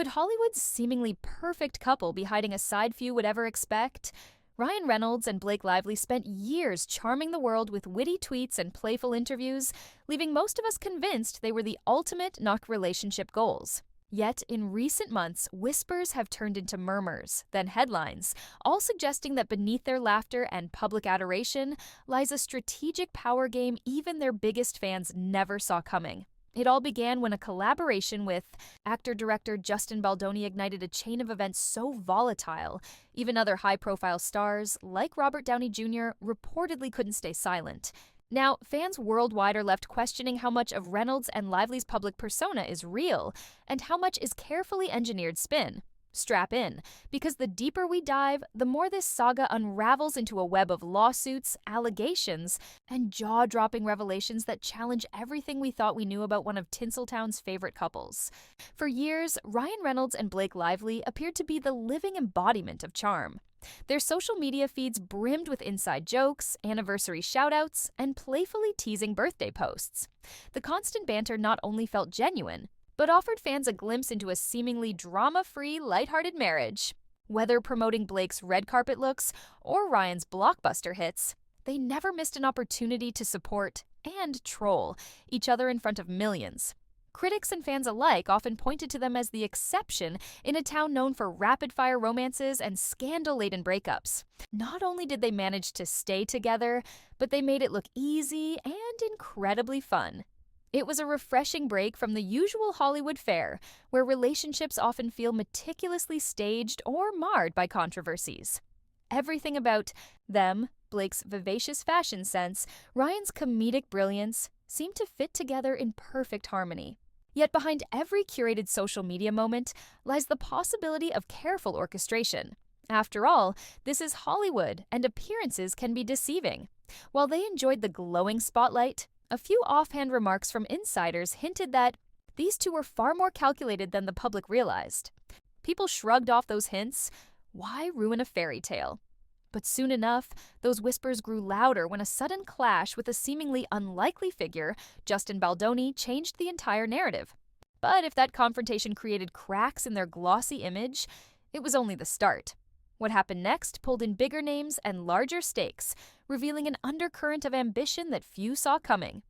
Could Hollywood's seemingly perfect couple be hiding a side few would ever expect? Ryan Reynolds and Blake Lively spent years charming the world with witty tweets and playful interviews, leaving most of us convinced they were the ultimate knock relationship goals. Yet, in recent months, whispers have turned into murmurs, then headlines, all suggesting that beneath their laughter and public adoration lies a strategic power game even their biggest fans never saw coming. It all began when a collaboration with actor-director Justin Baldoni ignited a chain of events so volatile, even other high-profile stars, like Robert Downey Jr., reportedly couldn't stay silent. Now, fans worldwide are left questioning how much of Reynolds and Lively's public persona is real, and how much is carefully engineered spin. Strap in, because the deeper we dive, the more this saga unravels into a web of lawsuits, allegations, and jaw-dropping revelations that challenge everything we thought we knew about one of Tinseltown's favorite couples. For years, Ryan Reynolds and Blake Lively appeared to be the living embodiment of charm. Their social media feeds brimmed with inside jokes, anniversary shoutouts, and playfully teasing birthday posts. The constant banter not only felt genuine, but offered fans a glimpse into a seemingly drama-free, lighthearted marriage. Whether promoting Blake's red carpet looks or Ryan's blockbuster hits, they never missed an opportunity to support and troll each other in front of millions. Critics and fans alike often pointed to them as the exception in a town known for rapid-fire romances and scandal-laden breakups. Not only did they manage to stay together, but they made it look easy and incredibly fun. It was a refreshing break from the usual Hollywood fare, where relationships often feel meticulously staged or marred by controversies. Everything about them, Blake's vivacious fashion sense, Ryan's comedic brilliance, seemed to fit together in perfect harmony. Yet behind every curated social media moment lies the possibility of careful orchestration. After all, this is Hollywood, and appearances can be deceiving. While they enjoyed the glowing spotlight, a few offhand remarks from insiders hinted that these two were far more calculated than the public realized. People shrugged off those hints. Why ruin a fairy tale? But soon enough, those whispers grew louder when a sudden clash with a seemingly unlikely figure, Justin Baldoni, changed the entire narrative. But if that confrontation created cracks in their glossy image, it was only the start. What happened next pulled in bigger names and larger stakes, revealing an undercurrent of ambition that few saw coming.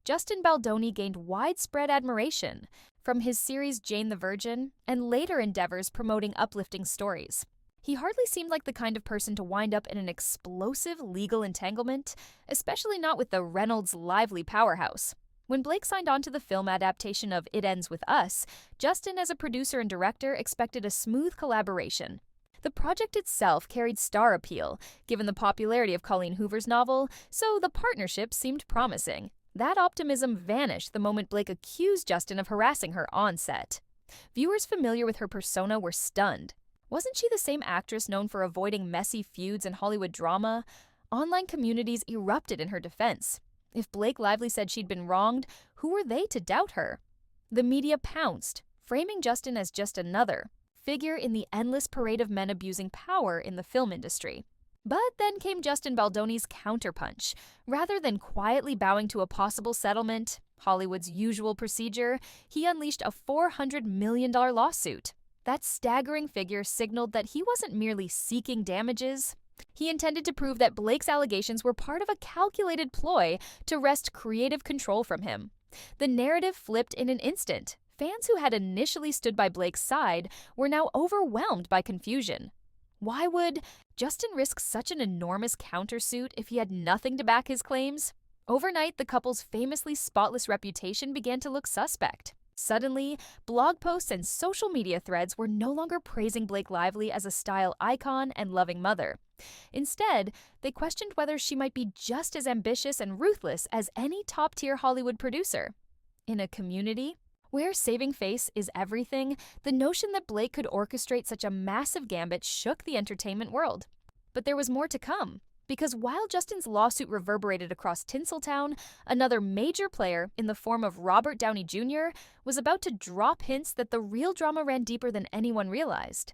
Justin Baldoni gained widespread admiration from his series Jane the Virgin and later endeavors promoting uplifting stories. He hardly seemed like the kind of person to wind up in an explosive legal entanglement, especially not with the Reynolds-Lively powerhouse. When Blake signed on to the film adaptation of It Ends With Us, Justin, as a producer and director, expected a smooth collaboration. The project itself carried star appeal, given the popularity of Colleen Hoover's novel, so the partnership seemed promising. That optimism vanished the moment Blake accused Justin of harassing her on set. Viewers familiar with her persona were stunned. Wasn't she the same actress known for avoiding messy feuds and Hollywood drama? Online communities erupted in her defense. If Blake Lively said she'd been wronged, who were they to doubt her? The media pounced, framing Justin as just another figure in the endless parade of men abusing power in the film industry. But then came Justin Baldoni's counterpunch. Rather than quietly bowing to a possible settlement, Hollywood's usual procedure, he unleashed a $400 million lawsuit. That staggering figure signaled that he wasn't merely seeking damages. He intended to prove that Blake's allegations were part of a calculated ploy to wrest creative control from him. The narrative flipped in an instant. Fans who had initially stood by Blake's side were now overwhelmed by confusion. Why would Justin risk such an enormous countersuit if he had nothing to back his claims? Overnight, the couple's famously spotless reputation began to look suspect. Suddenly, blog posts and social media threads were no longer praising Blake Lively as a style icon and loving mother. Instead, they questioned whether she might be just as ambitious and ruthless as any top-tier Hollywood producer. In a community where saving face is everything, the notion that Blake could orchestrate such a massive gambit shook the entertainment world. But there was more to come. Because while Justin's lawsuit reverberated across Tinseltown, another major player, in the form of Robert Downey Jr., was about to drop hints that the real drama ran deeper than anyone realized.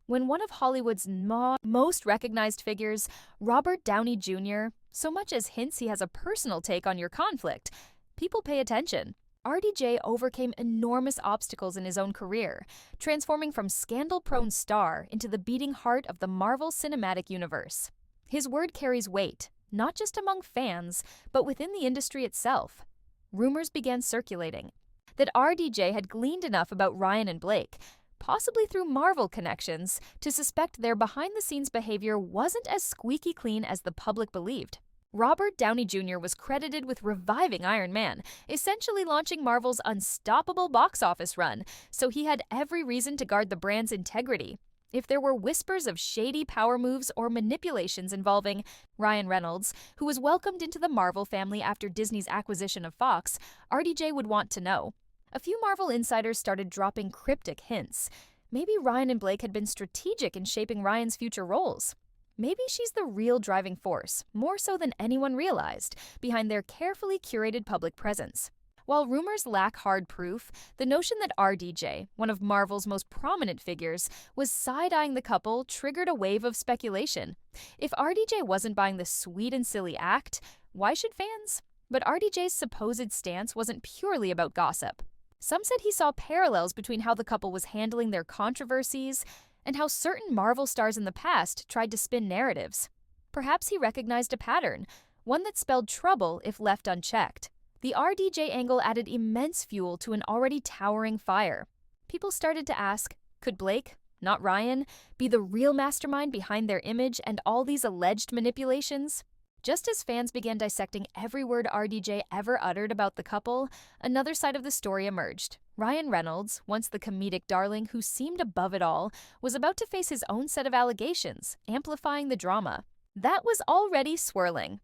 When one of Hollywood's most recognized figures, Robert Downey Jr., so much as hints he has a personal take on your conflict, people pay attention. RDJ overcame enormous obstacles in his own career, transforming from scandal-prone star into the beating heart of the Marvel Cinematic Universe. His word carries weight, not just among fans, but within the industry itself. Rumors began circulating that RDJ had gleaned enough about Ryan and Blake, possibly through Marvel connections, to suspect their behind-the-scenes behavior wasn't as squeaky clean as the public believed. Robert Downey Jr. was credited with reviving Iron Man, essentially launching Marvel's unstoppable box office run, so he had every reason to guard the brand's integrity. If there were whispers of shady power moves or manipulations involving Ryan Reynolds, who was welcomed into the Marvel family after Disney's acquisition of Fox, RDJ would want to know. A few Marvel insiders started dropping cryptic hints. Maybe Ryan and Blake had been strategic in shaping Ryan's future roles. Maybe she's the real driving force, more so than anyone realized, behind their carefully curated public presence. While rumors lack hard proof, the notion that RDJ, one of Marvel's most prominent figures, was side-eyeing the couple triggered a wave of speculation. If RDJ wasn't buying the sweet and silly act, why should fans? But RDJ's supposed stance wasn't purely about gossip. Some said he saw parallels between how the couple was handling their controversies and how certain Marvel stars in the past tried to spin narratives. Perhaps he recognized a pattern, one that spelled trouble if left unchecked. The RDJ angle added immense fuel to an already towering fire. People started to ask, could Blake, not Ryan, be the real mastermind behind their image and all these alleged manipulations? Just as fans began dissecting every word RDJ ever uttered about the couple, another side of the story emerged. Ryan Reynolds, once the comedic darling who seemed above it all, was about to face his own set of allegations, amplifying the drama. That was already swirling.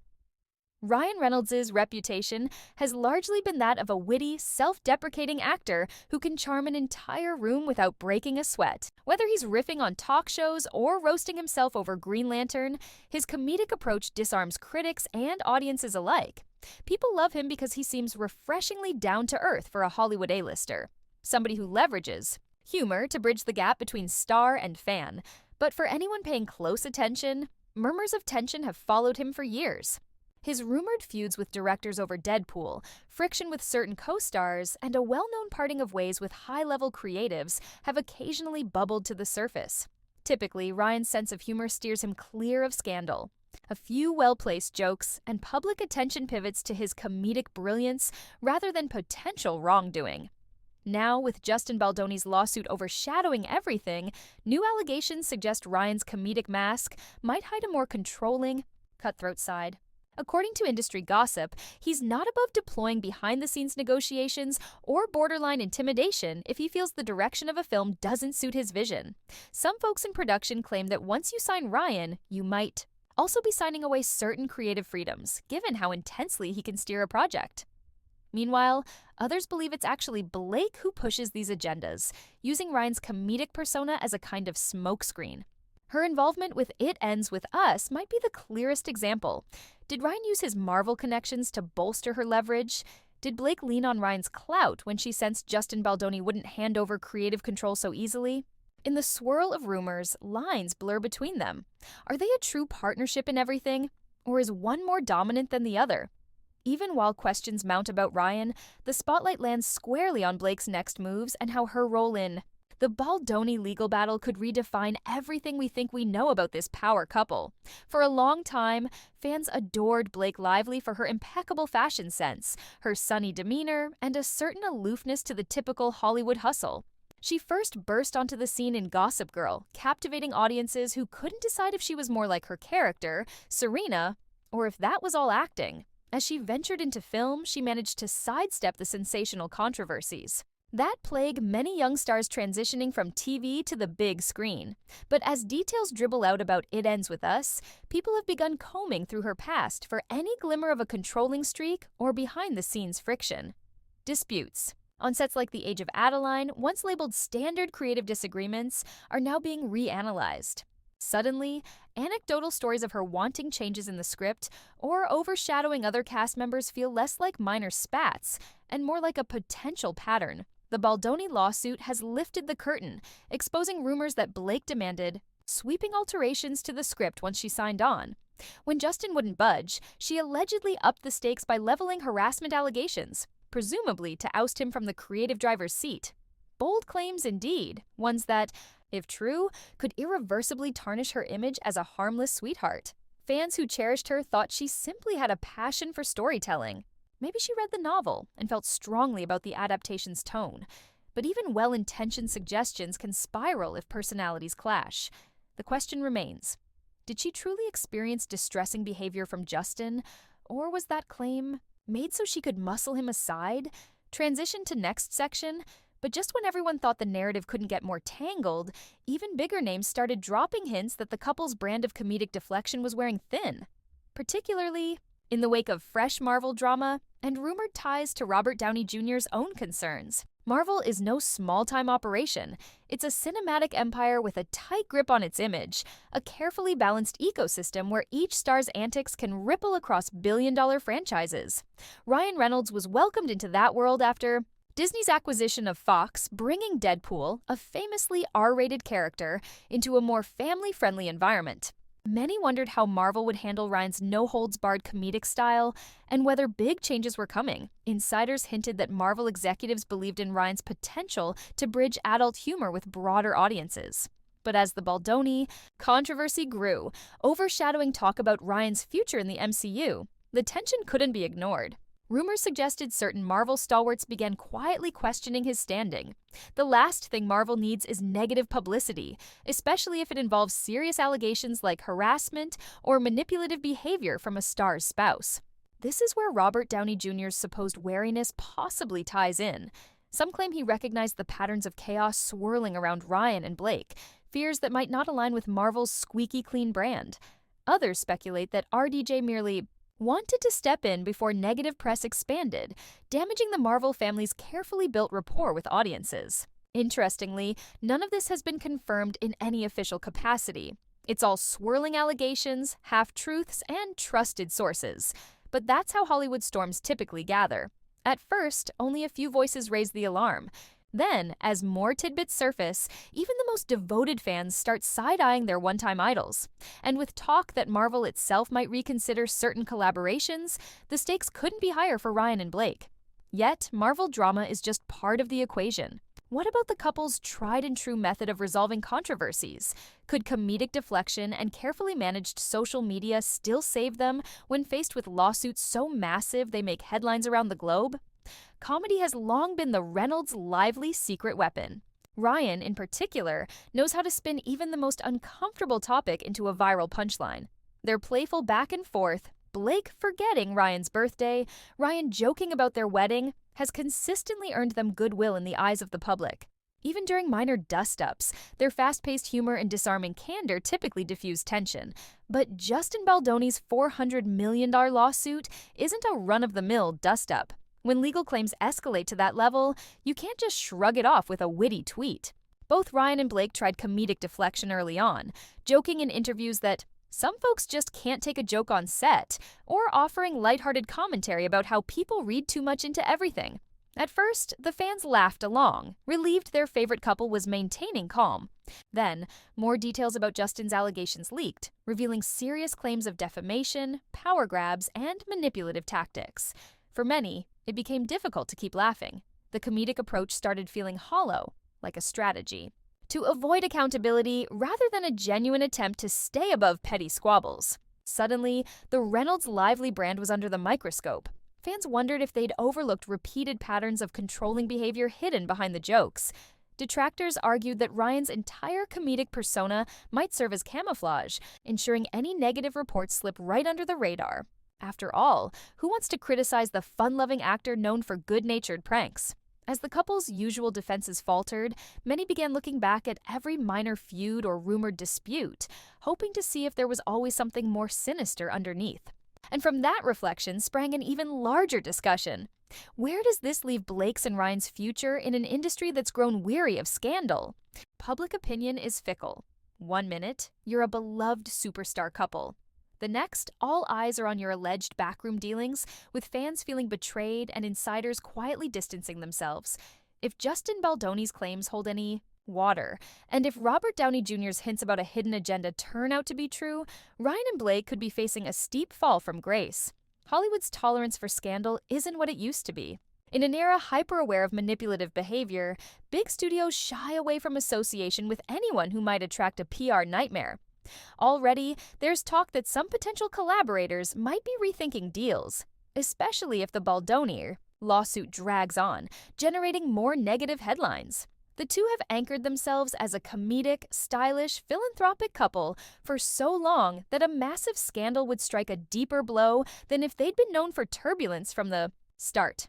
Ryan Reynolds' reputation has largely been that of a witty, self-deprecating actor who can charm an entire room without breaking a sweat. Whether he's riffing on talk shows or roasting himself over Green Lantern, his comedic approach disarms critics and audiences alike. People love him because he seems refreshingly down-to-earth for a Hollywood A-lister, somebody who leverages humor to bridge the gap between star and fan. But for anyone paying close attention, murmurs of tension have followed him for years. His rumored feuds with directors over Deadpool, friction with certain co-stars, and a well-known parting of ways with high-level creatives have occasionally bubbled to the surface. Typically, Ryan's sense of humor steers him clear of scandal. A few well-placed jokes and public attention pivots to his comedic brilliance rather than potential wrongdoing. Now, with Justin Baldoni's lawsuit overshadowing everything, new allegations suggest Ryan's comedic mask might hide a more controlling, cutthroat side. According to industry gossip, he's not above deploying behind-the-scenes negotiations or borderline intimidation if he feels the direction of a film doesn't suit his vision. Some folks in production claim that once you sign Ryan, you might also be signing away certain creative freedoms, given how intensely he can steer a project. Meanwhile, others believe it's actually Blake who pushes these agendas, using Ryan's comedic persona as a kind of smokescreen. Her involvement with It Ends With Us might be the clearest example. Did Ryan use his Marvel connections to bolster her leverage? Did Blake lean on Ryan's clout when she sensed Justin Baldoni wouldn't hand over creative control so easily? In the swirl of rumors, lines blur between them. Are they a true partnership in everything? Or is one more dominant than the other? Even while questions mount about Ryan, the spotlight lands squarely on Blake's next moves and how her role in the Baldoni legal battle could redefine everything we think we know about this power couple. For a long time, fans adored Blake Lively for her impeccable fashion sense, her sunny demeanor, and a certain aloofness to the typical Hollywood hustle. She first burst onto the scene in Gossip Girl, captivating audiences who couldn't decide if she was more like her character, Serena, or if that was all acting. As she ventured into film, she managed to sidestep the sensational controversies that plague many young stars transitioning from TV to the big screen. But as details dribble out about It Ends With Us, people have begun combing through her past for any glimmer of a controlling streak or behind-the-scenes friction. Disputes on sets like The Age of Adeline, once labeled standard creative disagreements, are now being reanalyzed. Suddenly, anecdotal stories of her wanting changes in the script or overshadowing other cast members feel less like minor spats and more like a potential pattern. The Baldoni lawsuit has lifted the curtain, exposing rumors that Blake demanded sweeping alterations to the script once she signed on. When Justin wouldn't budge, she allegedly upped the stakes by leveling harassment allegations. presumably to oust him from the creative driver's seat. Bold claims indeed, ones that, if true, could irreversibly tarnish her image as a harmless sweetheart. Fans who cherished her thought she simply had a passion for storytelling. Maybe she read the novel and felt strongly about the adaptation's tone. But even well-intentioned suggestions can spiral if personalities clash. The question remains, did she truly experience distressing behavior from Justin? Or was that claim made so she could muscle him aside? Transition to next section, but just when everyone thought the narrative couldn't get more tangled, even bigger names started dropping hints that the couple's brand of comedic deflection was wearing thin. Particularly in the wake of fresh Marvel drama and rumored ties to Robert Downey Jr.'s own concerns. Marvel is no small-time operation. It's a cinematic empire with a tight grip on its image, a carefully balanced ecosystem where each star's antics can ripple across billion-dollar franchises. Ryan Reynolds was welcomed into that world after Disney's acquisition of Fox, bringing Deadpool, a famously R-rated character, into a more family-friendly environment. Many wondered how Marvel would handle Ryan's no-holds-barred comedic style and whether big changes were coming. Insiders hinted that Marvel executives believed in Ryan's potential to bridge adult humor with broader audiences. But as the Baldoni controversy grew, overshadowing talk about Ryan's future in the MCU, the tension couldn't be ignored. Rumors suggested certain Marvel stalwarts began quietly questioning his standing. The last thing Marvel needs is negative publicity, especially if it involves serious allegations like harassment or manipulative behavior from a star's spouse. This is where Robert Downey Jr.'s supposed wariness possibly ties in. Some claim he recognized the patterns of chaos swirling around Ryan and Blake, fears that might not align with Marvel's squeaky clean brand. Others speculate that RDJ merely wanted to step in before negative press expanded, damaging the Marvel family's carefully built rapport with audiences. Interestingly, none of this has been confirmed in any official capacity. It's all swirling allegations, half-truths, and trusted sources. But that's how Hollywood storms typically gather. At first, only a few voices raise the alarm. Then, as more tidbits surface, even the most devoted fans start side-eyeing their one-time idols. And with talk that Marvel itself might reconsider certain collaborations, the stakes couldn't be higher for Ryan and Blake. Yet, Marvel drama is just part of the equation. What about the couple's tried-and-true method of resolving controversies? Could comedic deflection and carefully managed social media still save them when faced with lawsuits so massive they make headlines around the globe? Comedy has long been the Reynolds' lively secret weapon. Ryan, in particular, knows how to spin even the most uncomfortable topic into a viral punchline. Their playful back and forth, Blake forgetting Ryan's birthday, Ryan joking about their wedding, has consistently earned them goodwill in the eyes of the public. Even during minor dust-ups, their fast-paced humor and disarming candor typically diffuse tension. But Justin Baldoni's $400 million lawsuit isn't a run-of-the-mill dust-up. When legal claims escalate to that level, you can't just shrug it off with a witty tweet. Both Ryan and Blake tried comedic deflection early on, joking in interviews that some folks just can't take a joke on set, or offering lighthearted commentary about how people read too much into everything. At first, the fans laughed along, relieved their favorite couple was maintaining calm. Then, more details about Justin's allegations leaked, revealing serious claims of defamation, power grabs, and manipulative tactics. For many, it became difficult to keep laughing. The comedic approach started feeling hollow, like a strategy, to avoid accountability rather than a genuine attempt to stay above petty squabbles. Suddenly, the Reynolds' lively brand was under the microscope. Fans wondered if they'd overlooked repeated patterns of controlling behavior hidden behind the jokes. Detractors argued that Ryan's entire comedic persona might serve as camouflage, ensuring any negative reports slip right under the radar. After all, who wants to criticize the fun-loving actor known for good-natured pranks? As the couple's usual defenses faltered, many began looking back at every minor feud or rumored dispute, hoping to see if there was always something more sinister underneath. And from that reflection sprang an even larger discussion. Where does this leave Blake's and Ryan's future in an industry that's grown weary of scandal? Public opinion is fickle. 1 minute, you're a beloved superstar couple. The next, all eyes are on your alleged backroom dealings, with fans feeling betrayed and insiders quietly distancing themselves. If Justin Baldoni's claims hold any water, and if Robert Downey Jr.'s hints about a hidden agenda turn out to be true, Ryan and Blake could be facing a steep fall from grace. Hollywood's tolerance for scandal isn't what it used to be. In an era hyper-aware of manipulative behavior, big studios shy away from association with anyone who might attract a PR nightmare. Already, there's talk that some potential collaborators might be rethinking deals, especially if the Baldoni lawsuit drags on, generating more negative headlines. The two have anchored themselves as a comedic, stylish, philanthropic couple for so long that a massive scandal would strike a deeper blow than if they'd been known for turbulence from the start.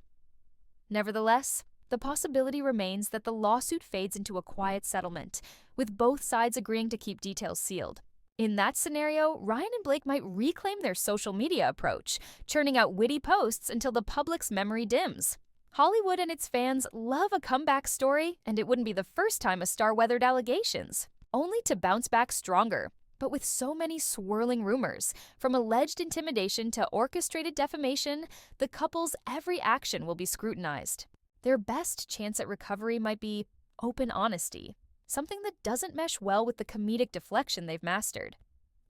Nevertheless, the possibility remains that the lawsuit fades into a quiet settlement, with both sides agreeing to keep details sealed. In that scenario, Ryan and Blake might reclaim their social media approach, churning out witty posts until the public's memory dims. Hollywood and its fans love a comeback story, and it wouldn't be the first time a star weathered allegations, only to bounce back stronger. But with so many swirling rumors, from alleged intimidation to orchestrated defamation, the couple's every action will be scrutinized. Their best chance at recovery might be open honesty, something that doesn't mesh well with the comedic deflection they've mastered.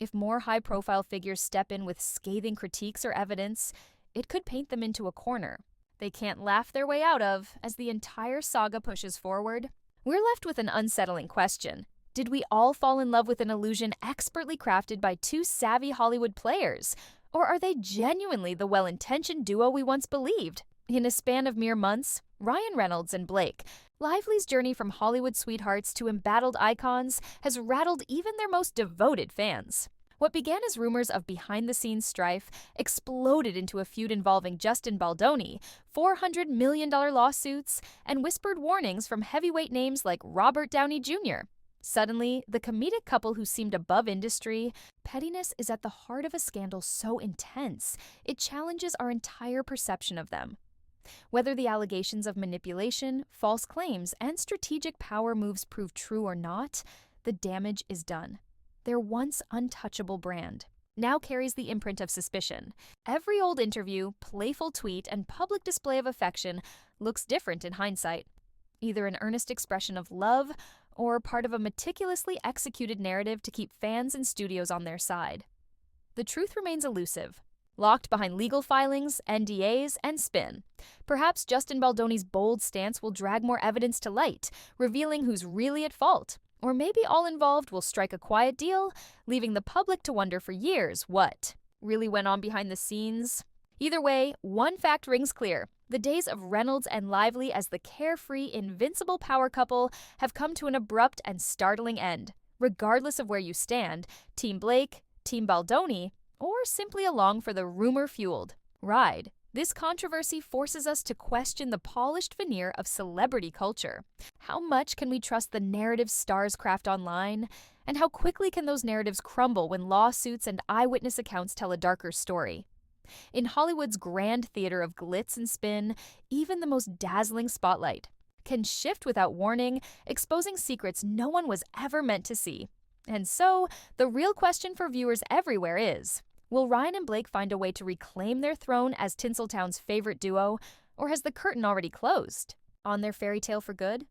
If more high-profile figures step in with scathing critiques or evidence, it could paint them into a corner they can't laugh their way out of as the entire saga pushes forward. We're left with an unsettling question. Did we all fall in love with an illusion expertly crafted by two savvy Hollywood players? Or are they genuinely the well-intentioned duo we once believed? In a span of mere months, Ryan Reynolds and Blake Lively's journey from Hollywood sweethearts to embattled icons has rattled even their most devoted fans. What began as rumors of behind-the-scenes strife exploded into a feud involving Justin Baldoni, $400 million lawsuits, and whispered warnings from heavyweight names like Robert Downey Jr. Suddenly, the comedic couple who seemed above industry, pettiness is at the heart of a scandal so intense, it challenges our entire perception of them. Whether the allegations of manipulation, false claims, and strategic power moves prove true or not, the damage is done. Their once untouchable brand now carries the imprint of suspicion. Every old interview, playful tweet, and public display of affection looks different in hindsight. Either an earnest expression of love or part of a meticulously executed narrative to keep fans and studios on their side. The truth remains elusive, locked behind legal filings, NDAs, and spin. Perhaps Justin Baldoni's bold stance will drag more evidence to light, revealing who's really at fault. Or maybe all involved will strike a quiet deal, leaving the public to wonder for years what really went on behind the scenes. Either way, one fact rings clear. The days of Reynolds and Lively as the carefree, invincible power couple have come to an abrupt and startling end. Regardless of where you stand, Team Blake, Team Baldoni, or simply along for the rumor-fueled ride, this controversy forces us to question the polished veneer of celebrity culture. How much can we trust the narratives stars craft online? And how quickly can those narratives crumble when lawsuits and eyewitness accounts tell a darker story? In Hollywood's grand theater of glitz and spin, even the most dazzling spotlight can shift without warning, exposing secrets no one was ever meant to see. And so, the real question for viewers everywhere is, will Ryan and Blake find a way to reclaim their throne as Tinseltown's favorite duo, or has the curtain already closed on their fairy tale for good?